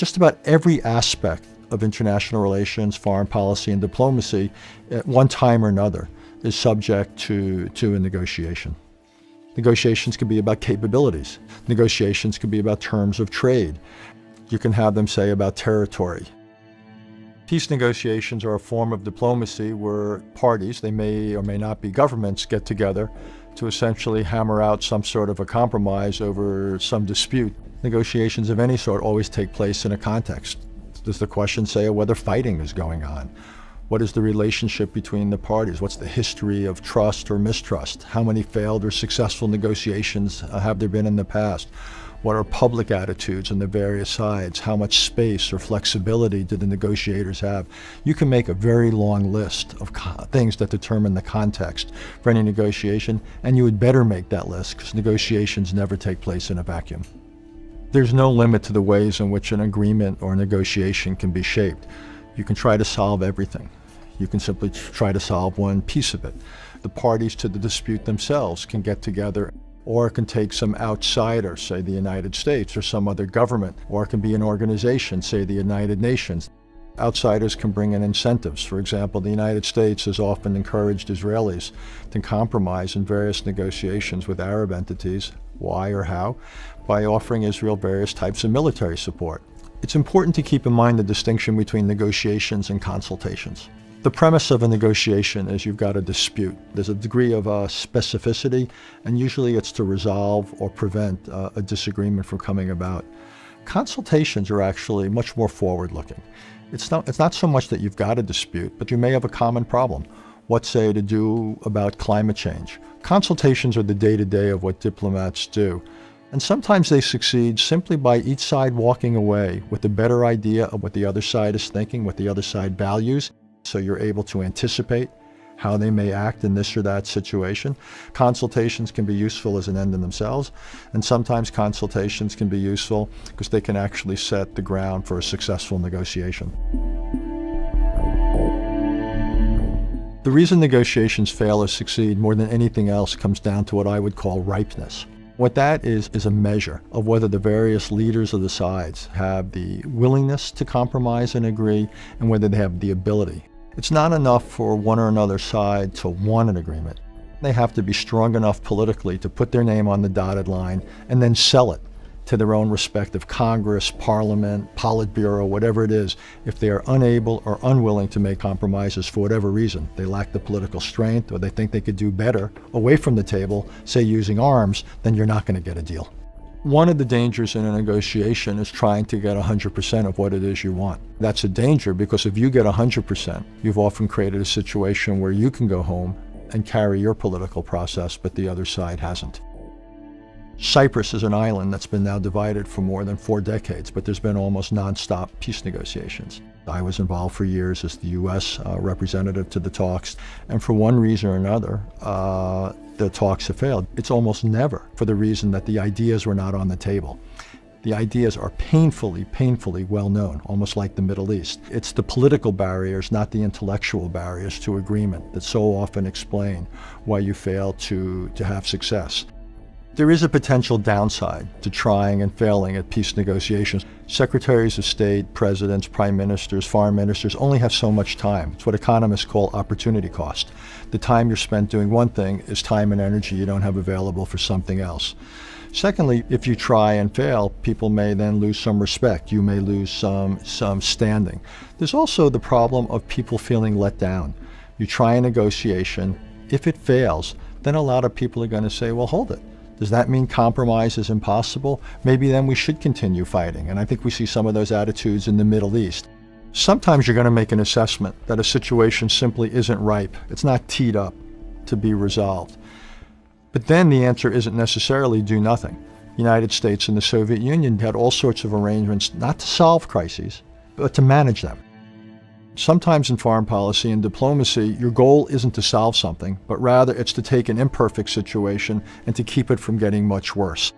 just about every aspect of international relations, foreign policy, and diplomacy at one time or another is subject to a negotiation. Negotiations can be about capabilities. Negotiations can be about terms of trade. You can have them say about territory. Peace negotiations are a form of diplomacy where parties, they may or may not be governments, get together to essentially hammer out some sort of a compromise over some dispute. Negotiations of any sort always take place in a context. Does the question say whether fighting is going on? What is the relationship between the parties? What's the history of trust or mistrust? How many failed or successful negotiations have there been in the past? What are public attitudes on the various sides? How much space or flexibility do the negotiators have? You can make a very long list of things that determine the context for any negotiation, and you would better make that list because negotiations never take place in a vacuum. There's no limit to the ways in which an agreement or negotiation can be shaped. You can try to solve everything. You can simply try to solve one piece of it. The parties to the dispute themselves can get together, or it can take some outsider, say the United States or some other government, or it can be an organization, say the United Nations. Outsiders can bring in incentives. For example, the United States has often encouraged Israelis to compromise in various negotiations with Arab entities. Why or how? By offering Israel various types of military support. It's important to keep in mind the distinction between negotiations and consultations. The premise of a negotiation is you've got a dispute. There's a degree of specificity, and usually it's to resolve or prevent a disagreement from coming about. Consultations are actually much more forward-looking. It's not so much that you've got a dispute, but you may have a common problem. What, say, to do about climate change? Consultations are the day-to-day of what diplomats do. And sometimes they succeed simply by each side walking away with a better idea of what the other side is thinking, what the other side values, so you're able to anticipate how they may act in this or that situation. Consultations can be useful as an end in themselves, and sometimes consultations can be useful because they can actually set the ground for a successful negotiation. The reason negotiations fail or succeed more than anything else comes down to what I would call ripeness. What that is a measure of whether the various leaders of the sides have the willingness to compromise and agree, and whether they have the ability. It's not enough for one or another side to want an agreement. They have to be strong enough politically to put their name on the dotted line and then sell it to their own respective Congress, Parliament, Politburo, whatever it is. If they are unable or unwilling to make compromises for whatever reason, they lack the political strength, or they think they could do better away from the table, say using arms, then you're not going to get a deal. One of the dangers in a negotiation is trying to get 100% of what it is you want. That's a danger because if you get 100%, you've often created a situation where you can go home and carry your political process, but the other side hasn't. Cyprus is an island that's been now divided for more than 4 decades, but there's been almost nonstop peace negotiations. I was involved for years as the U.S. Representative to the talks, and for one reason or another, the talks have failed. It's almost never for the reason that the ideas were not on the table. The ideas are painfully well known, almost like the Middle East. It's the political barriers, not the intellectual barriers to agreement, that so often explain why you fail to have success. There is a potential downside to trying and failing at peace negotiations. Secretaries of state, presidents, prime ministers, foreign ministers only have so much time. It's what economists call opportunity cost. The time you're spent doing one thing is time and energy you don't have available for something else. Secondly, if you try and fail, people may then lose some respect. You may lose some standing. There's also the problem of people feeling let down. You try a negotiation. If it fails, then a lot of people are going to say, well, hold it. Does that mean compromise is impossible? Maybe then we should continue fighting. And I think we see some of those attitudes in the Middle East. Sometimes you're going to make an assessment that a situation simply isn't ripe. It's not teed up to be resolved. But then the answer isn't necessarily do nothing. The United States and the Soviet Union had all sorts of arrangements not to solve crises, but to manage them. Sometimes in foreign policy and diplomacy, your goal isn't to solve something, but rather it's to take an imperfect situation and to keep it from getting much worse.